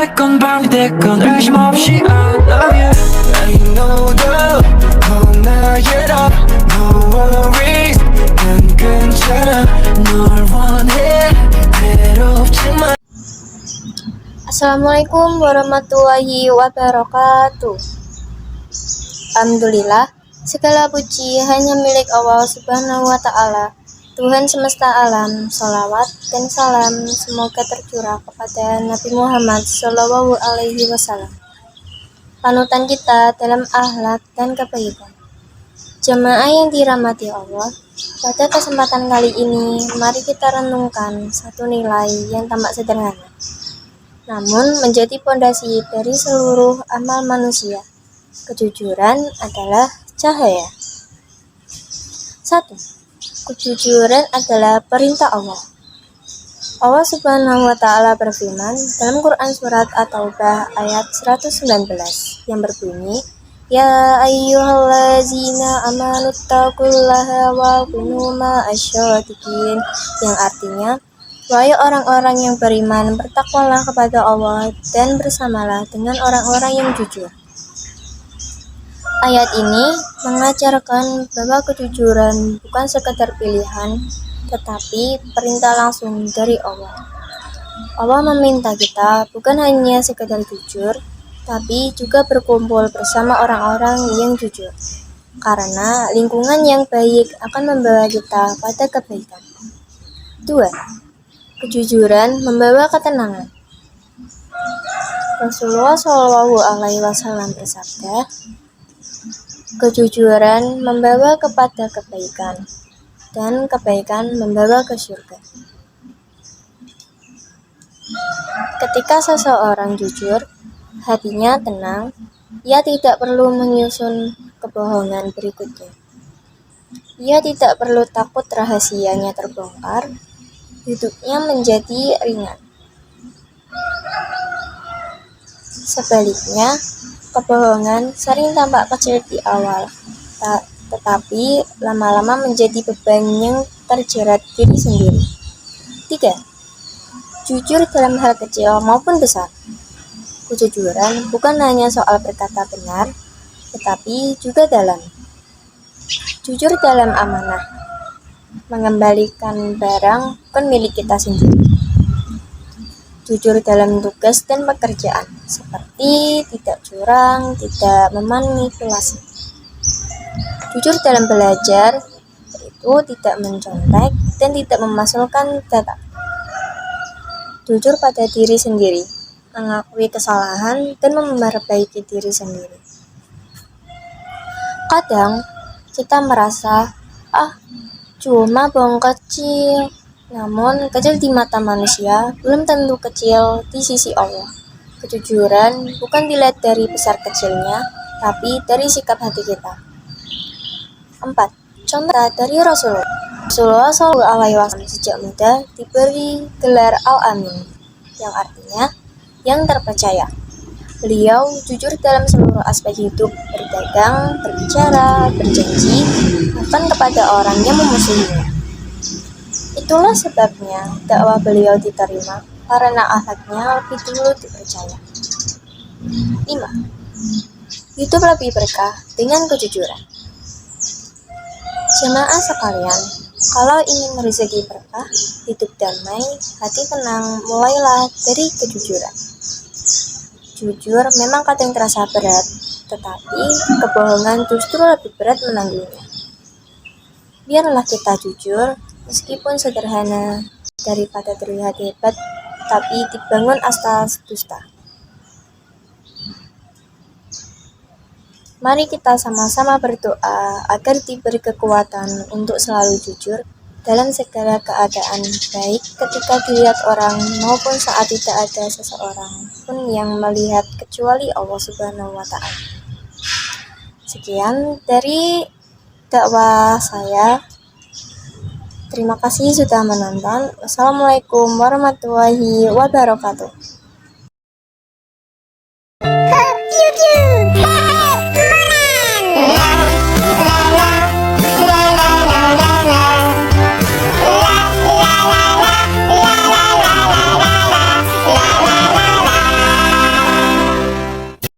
됐건 밤이 됐건 의심 없이 I love you. Ain't no doubt 넌 나의 love. No worries 난 괜찮아. 널 원해 괴롭지만. Assalamualaikum warahmatullahi wabarakatuh. Alhamdulillah, segala puji hanya milik Allah Subhanahu wa Ta'ala, Tuhan semesta alam. Sholawat dan salam semoga tercurah kepada Nabi Muhammad Shallallahu Alaihi Wasallam, panutan kita dalam akhlak dan kebaikan. Jemaah yang dirahmati Allah, pada kesempatan kali ini mari kita renungkan satu nilai yang tampak sederhana, namun menjadi pondasi dari seluruh amal manusia. Kejujuran adalah cahaya. 1. Kejujuran adalah perintah Allah. Allah Subhanahu wa Ta'ala berfirman dalam Quran surat At-Taubah ayat 119 yang berbunyi, Ya ayyuhallazina amanu taqullaha wa kunu ma'asyadiqin, yang artinya, wahai orang-orang yang beriman, bertakwalah kepada Allah dan bersamalah dengan orang-orang yang jujur. Ayat ini mengajarkan bahwa kejujuran bukan sekadar pilihan, tetapi perintah langsung dari Allah. Allah meminta kita bukan hanya sekadar jujur, tapi juga berkumpul bersama orang-orang yang jujur, karena lingkungan yang baik akan membawa kita pada kebaikan. 2. Kejujuran membawa ketenangan. Rasulullah Shallallahu Alaihi Wasallam bersabda, kejujuran membawa kepada kebaikan, dan kebaikan membawa ke surga. Ketika seseorang jujur, hatinya tenang, ia tidak perlu menyusun kebohongan berikutnya. Ia tidak perlu takut rahasianya terbongkar, hidupnya menjadi ringan. Sebaliknya, kebohongan sering tampak kecil di awal, tetapi lama-lama menjadi beban yang terjerat diri sendiri. 3. Jujur dalam hal kecil maupun besar. Kejujuran bukan hanya soal berkata benar, tetapi juga dalam jujur dalam amanah, mengembalikan barang bukan milik kita sendiri. Jujur dalam tugas dan pekerjaan, seperti tidak curang, tidak memanipulasi. Jujur dalam belajar, yaitu tidak mencontek dan tidak memasukkan data. Jujur pada diri sendiri, mengakui kesalahan dan memperbaiki diri sendiri. Kadang kita merasa, cuma bohong kecil. Namun, kecil di mata manusia belum tentu kecil di sisi Allah. Kejujuran bukan dilihat dari besar kecilnya, tapi dari sikap hati kita. 4. Contoh dari Rasulullah. Rasulullah SAW sejak muda diberi gelar Al-Amin, yang artinya yang terpercaya. Beliau jujur dalam seluruh aspek hidup, berdagang, berbicara, berjanji, bahkan kepada orang yang memusuhinya. Itulah sebabnya dakwah beliau diterima, karena akhlaknya lebih dulu dipercaya. 5. Hidup lebih berkah dengan kejujuran. Jemaah sekalian, kalau ingin rezeki berkah, hidup damai, hati tenang, mulailah dari kejujuran. Jujur memang kadang terasa berat, tetapi kebohongan justru lebih berat menanggungnya. Biarlah kita jujur, meskipun sederhana, daripada terlihat hebat tapi dibangun atas dusta. Mari kita sama-sama berdoa agar diberi kekuatan untuk selalu jujur dalam segala keadaan, baik ketika dilihat orang maupun saat tidak ada seseorang pun yang melihat kecuali Allah Subhanahu wa Ta'ala. Sekian dari dakwah saya. Terima kasih sudah menonton. Wassalamualaikum warahmatullahi wabarakatuh.